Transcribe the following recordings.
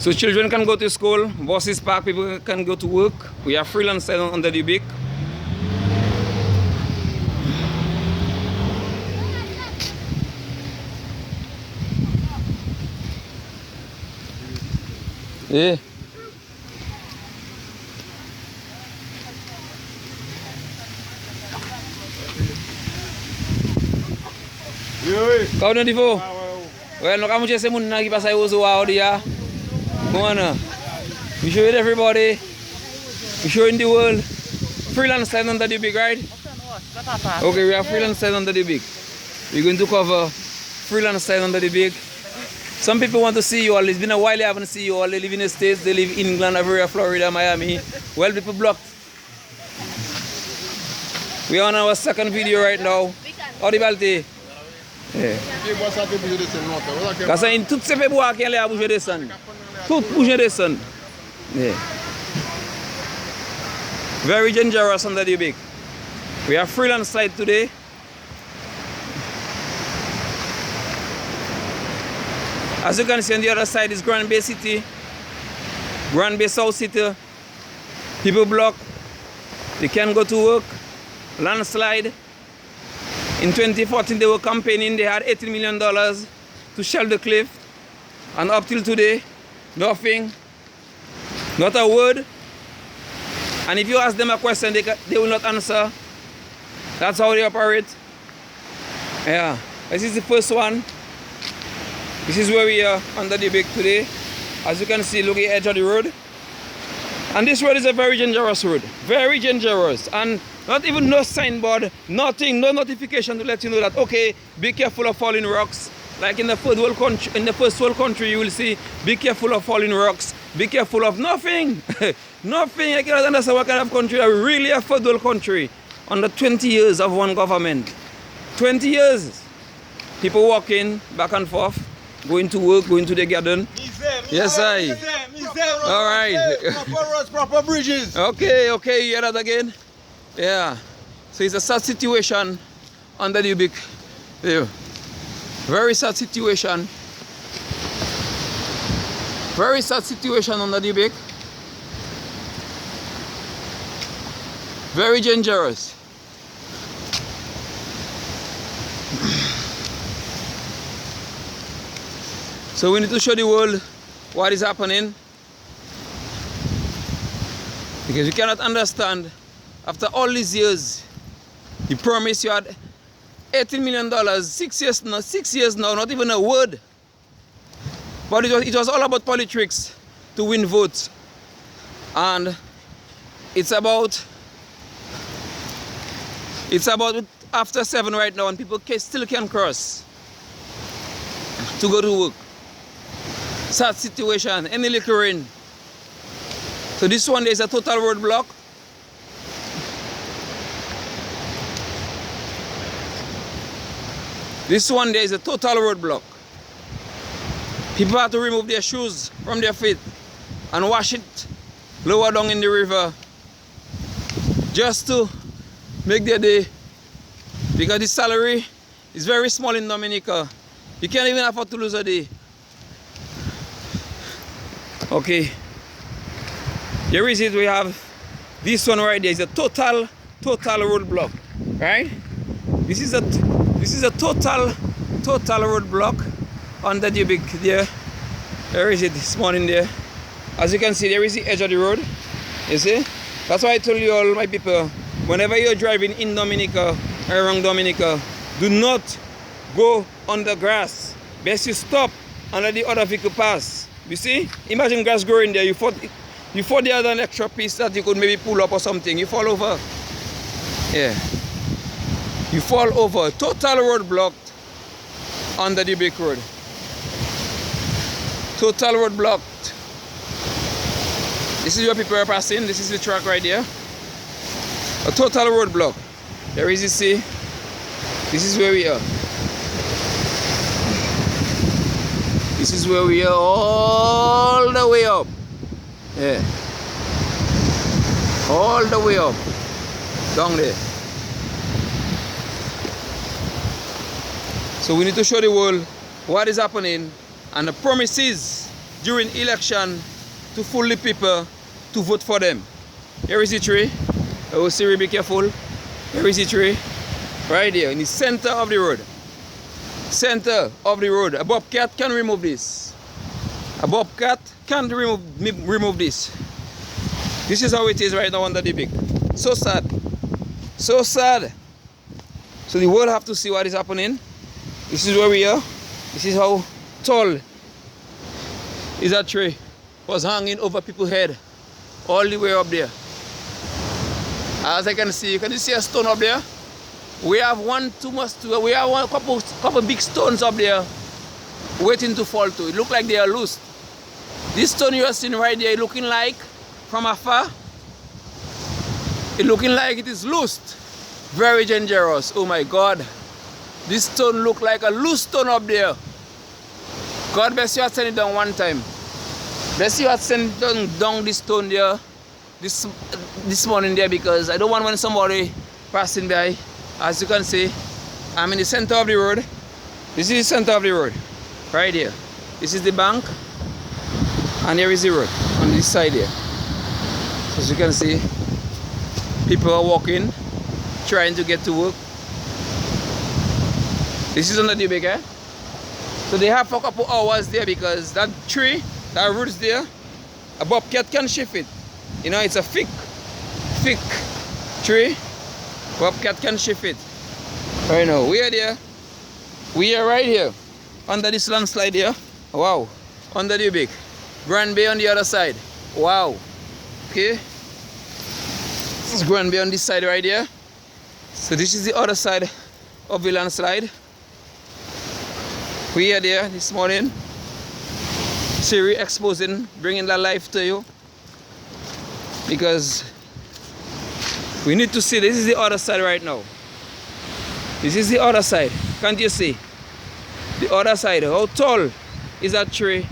So children can go to school, buses park, people can go to work. We are free Landslide on the Ubik. Yeah. Kau nanti po? Well, no kamu cakap mun nak pasal uzu wow dia. Mana? We show it everybody. We show in the world. Free Landslide on the Dubique, right? Okay, we are free Landslide on the Dubique. We're going to cover free Landslide on the Dubique. Some people want to see you all. It's been a while they haven't seen you all. They live in the States, they live in England, everywhere, Florida, Miami. Well, people blocked. We are on our second video right now. How the balti? Parce que toutes ces bois qui allaient bouger descendre. Tout bouger descendre. Yeah. Very dangerous on the Ubik. We are free Landslide today. As you can see on the other side is Grand Bay City, Grand Bay South City. People block. They can't go to work. Landslide. In 2014 they were campaigning. They had $18 million to shell the cliff. And up till today, nothing. Not a word. And if you ask them a question, they will not answer. That's how they operate. Yeah. This is the first one. This is where we are under the Ubik today. As you can see, look at the edge of the road. And this road is a very dangerous road. Very dangerous. And not even no signboard, nothing, no notification to let you know that, okay, be careful of falling rocks. Like in the first world country, you will see, be careful of falling rocks. Be careful of nothing. Nothing. I cannot understand what kind of country. Really a third world country. Under 20 years of one government. 20 years. People walking back and forth. Going to work, going to the garden. Yes, I. All right. Proper roads, proper bridges. Okay, you hear that again? Yeah. So it's a sad situation on the Ubik. Yeah. Very sad situation. Very sad situation on the Ubik. Very dangerous. So we need to show the world what is happening, because you cannot understand after all these years. You promised you had $18 million, 6 years now, not even a word. But it was all about politics to win votes. And it's about after 7 right now, and people still can cross to go to work. Sad situation, any little rain. So this one there is a total roadblock. This one there is a total roadblock. People have to remove their shoes from their feet and wash it lower down in the river just to make their day, because the salary is very small in Dominica. You can't even afford to lose a day. Okay, here is it. We have this one right there. Is a total roadblock, right? This is a total roadblock on the Dubique there. There is it this morning there. As you can see, there is the edge of the road. You see? That's why I told you all, my people, whenever you're driving in Dominica or around Dominica, do not go on the grass. Best you stop and let the other vehicle pass. You see? Imagine grass growing there. You thought there had an extra piece that you could maybe pull up or something. You fall over. Yeah. You fall over. Total road blocked on the Dubique road. Total road blocked. This is where people are passing. This is the track right here. A total road block. There is, you see. This is where we are. This is where we are, all the way up. Yeah. All the way up. Down there. So we need to show the world what is happening and the promises during election to fool the people to vote for them. Here is the tree. Oh, Siri, be careful. Here is the tree. Right here in the center of the road. Center of the road. A bobcat can remove this. A bobcat can't remove this. This is how it is right now under the Dubique. So sad. So sad. So the world have to see what is happening. This is where we are. This is how tall is that tree. Was hanging over people's head. All the way up there. As I can see, can you see a stone up there? We have we have one couple big stones up there waiting to fall to. It looks like they are loose. This stone you are seeing right there, looking like from afar, it looking like it is loose. Very dangerous. Oh my God. This stone look like a loose stone up there. God bless you, I send it down one time. Bless you, I send down this stone there this morning there, because I don't want when somebody passing by. As you can see, I'm in the center of the road. This is the center of the road, right here. This is the bank, and here is the road on this side here. So as you can see, people are walking, trying to get to work. This is on the Dubique, eh? So they have for a couple hours there because that tree, that roots there, a bobcat can shift it. You know, it's a thick tree. Bobcat can shift it. Right now, we are there. We are right here under this landslide here. Wow. Under the Ubik. Grand Bay on the other side. Wow. Okay. This is Grand Bay on this side right here. So this is the other side of the landslide. We are there this morning. Siri Exposing, bringing that life to you. Because we need to see, this is the other side right now. This is the other side. Can't you see? The other side. How tall is that tree?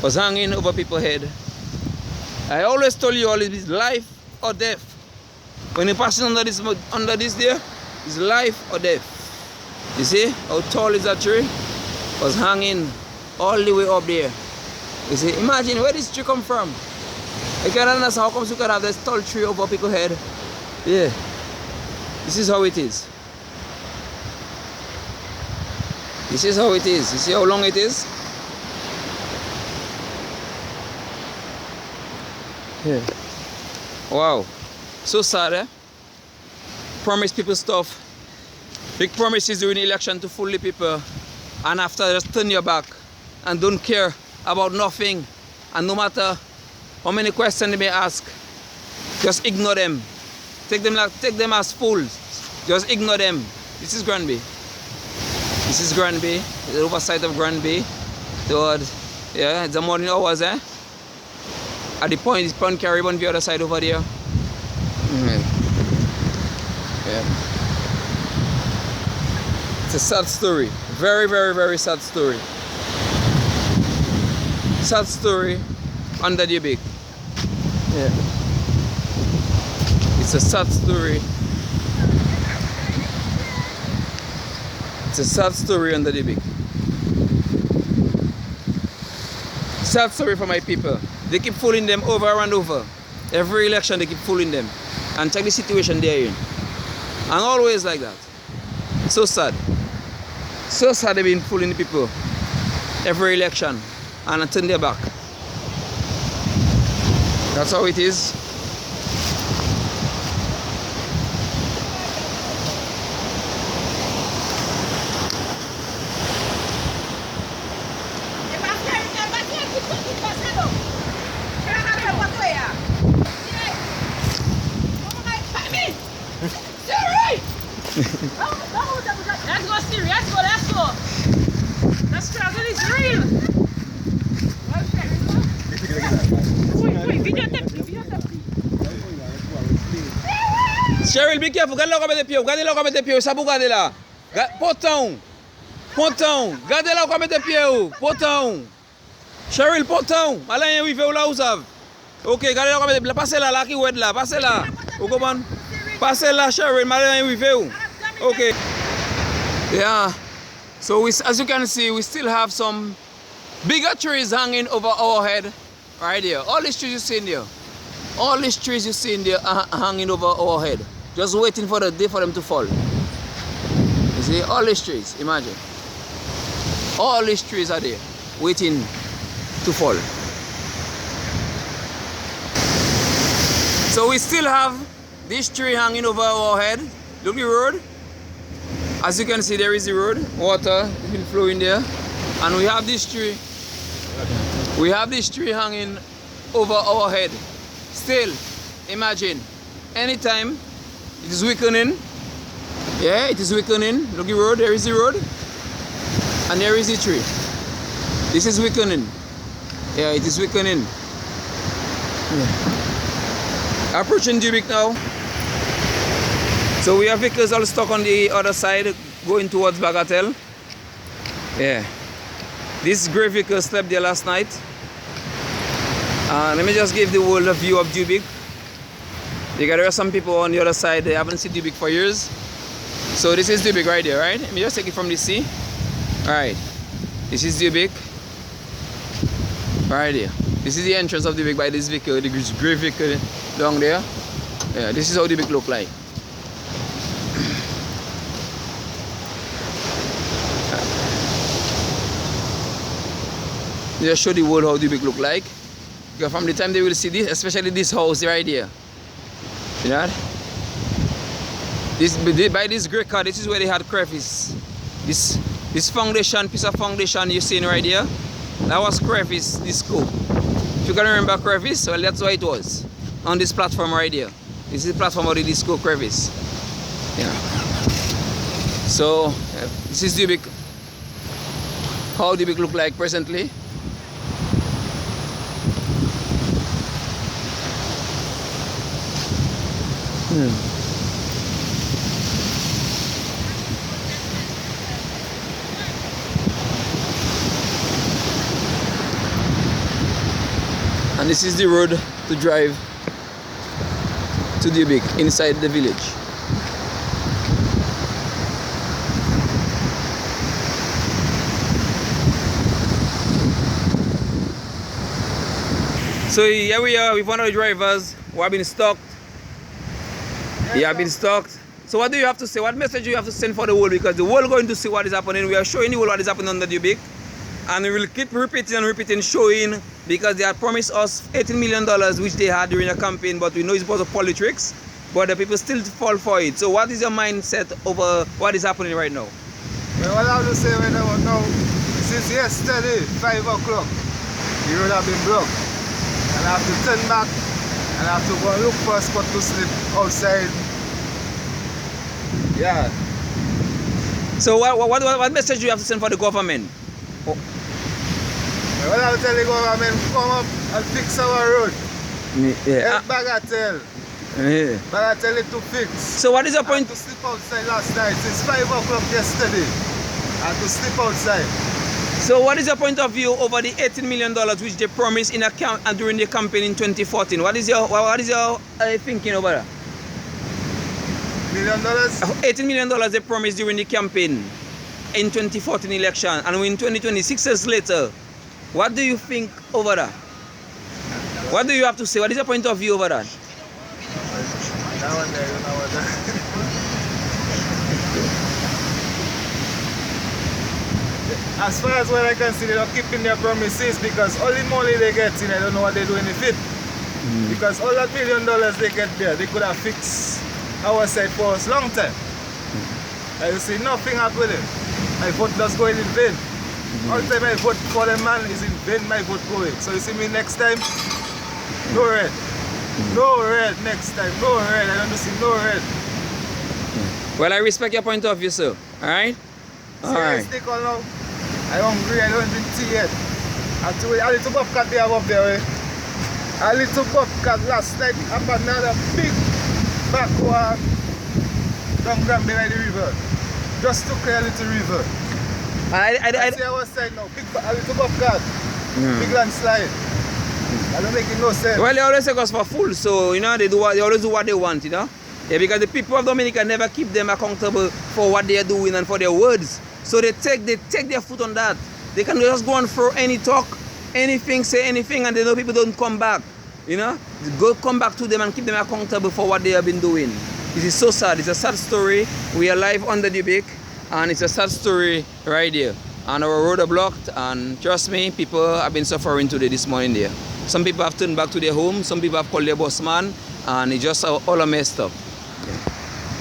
Was hanging over people's head. I always told you all, it is life or death. When you pass under this there, it's life or death. You see how tall is that tree? Was hanging all the way up there. You see, imagine where this tree come from. I can't understand how come you can have this tall tree over people's head. Yeah. This is how it is. This is how it is. You see how long it is? Yeah. Wow. So sad, eh? Promise people stuff. Big promises during the election to fool the people, and after just turn your back and don't care about nothing, and no matter how many questions they may ask, just ignore them. Take them as fools. Just ignore them. This is Grand Bay. This is Grand Bay. The oversight of Grand Bay. Yeah, it's the morning hours, eh? At the point, it's Point Carib on the other side over there. Yeah. It's a sad story. Very, very, very sad story. Sad story under the Ubik. Yeah. It's a sad story. It's a sad story under the Ubik. Sad story for my people. They keep fooling them over and over. Every election they keep fooling them. And check the situation they're in. And always like that. So sad. So sad they've been fooling the people every election and turn their back. That's how it is. Let's go, Siri. Let's go. The struggle is real. Cheryl, be careful. Gade la ou ka mette pied ou. Gade la ou ka mette pied ou. Sa pou gade la. Potan. Gade la ou ka mette pied ou. Potan. Cheryl, potan. Mala yon wive ou la ou sav. Ok, gade la ou ka mette pied. Passe la ki wed la. Passe la. Ou koman? Passe la, Cheryl. Mala yon wive ou. Okay. Yeah. So as you can see, we still have some Bigger trees hanging over our head right here. All these trees you see in there. All these trees you see in there are hanging over our head. Just waiting for the day for them to fall. You see, all these trees, imagine. All these trees are there, waiting to fall. So we still have this tree hanging over our head. Look the road. As you can see, there is the road. Water has been flowing there. And we have this tree. We have this tree hanging over our head. Still, imagine, anytime it is weakening. Yeah, it is weakening. Look the road, there is the road. And there is the tree. This is weakening. Yeah, it is weakening. Yeah. Approaching Dubique now. So we have vehicles all stuck on the other side going towards Bagatelle. Yeah. This grey vehicle slept there last night. Let me just give the world a view of Dubique. There are some people on the other side, they haven't seen Dubique for years. So this is Dubique right there, right? Let me just take it from the sea. Alright. This is Dubique. Right there. This is the entrance of Dubique by this vehicle, the grey vehicle down there. Yeah, this is how Dubique look like. Just show the world how Dubique look like. Because from the time they will see this, especially this house right here. See that? By this grey car, this is where they had crevice. This foundation, piece of foundation you're seeing right here, that was crevice, this scope. If you can remember crevice, well, that's why it was. On this platform right here. This is the platform of the disco crevice. Yeah. So, this is Dubique. How Dubique look like presently. And this is the road to drive to Ubik inside the village. So here we are with one of the drivers who have been stuck. He have been stuck. So what do you have to say? What message do you have to send for the world? Because the world is going to see what is happening. We are showing the world what is happening on the Ubik. And we will keep repeating and repeating, showing, because they had promised us $18 million, which they had during the campaign, but we know it's because of politics, but the people still fall for it. So what is your mindset over what is happening right now? Well, what I have to say right now, since yesterday, 5 o'clock, the road have been blocked. And I have to turn back, and I have to go and look for a spot to sleep outside. Yeah. So what message do you have to send for the government? Well, I'll tell the government, come up and fix our road. Yeah. Help Bagatelle. Yeah. Bagatelle it to fix. So what is your point? I had to sleep outside last night. Since 5 o'clock yesterday. I had to sleep outside. So what is your point of view over the $18 million which they promised in during the campaign in 2014? What is your thinking over that? $1 million? $18 million they promised during the campaign in 2014 election, and in 2026 years later, what do you think over that? What do you have to say? What is your point of view over that? That one there, you know what As far as what I can see, they're not keeping their promises, because all the money they get in, I don't know what they do in the fit. Because all that $1 million they get there, they could have fixed our side for us long time. And you see, nothing happening. My vote just going in vain. All the time I vote for the man is in vain, my vote going. So you see me next time, no red. No red next time, no red. I don't see no red. Well, I respect your point of view, sir. Alright? Alright. Stick on now. I'm hungry, I don't drink tea yet. A little bobcat they have up there. A little bobcat last night up another big backward down Granby by the river. Just to clear a little river. I see our side now, a little bobcat, big landslide. I don't make it no sense. Well, they always take us for fool, so you know they always do what they want, you know. Yeah, because the people of Dominica never keep them accountable for what they are doing and for their words. So they take their foot on that. They can just go and throw any talk, anything, say anything, and they know people don't come back. You know, go come back to them and keep them accountable for what they have been doing. It is so sad. It's a sad story. We are live on the Dubique, and it's a sad story right here. And our road are blocked, and trust me, people have been suffering today, this morning there. Some people have turned back to their home, some people have called their boss man, and it's just all messed up.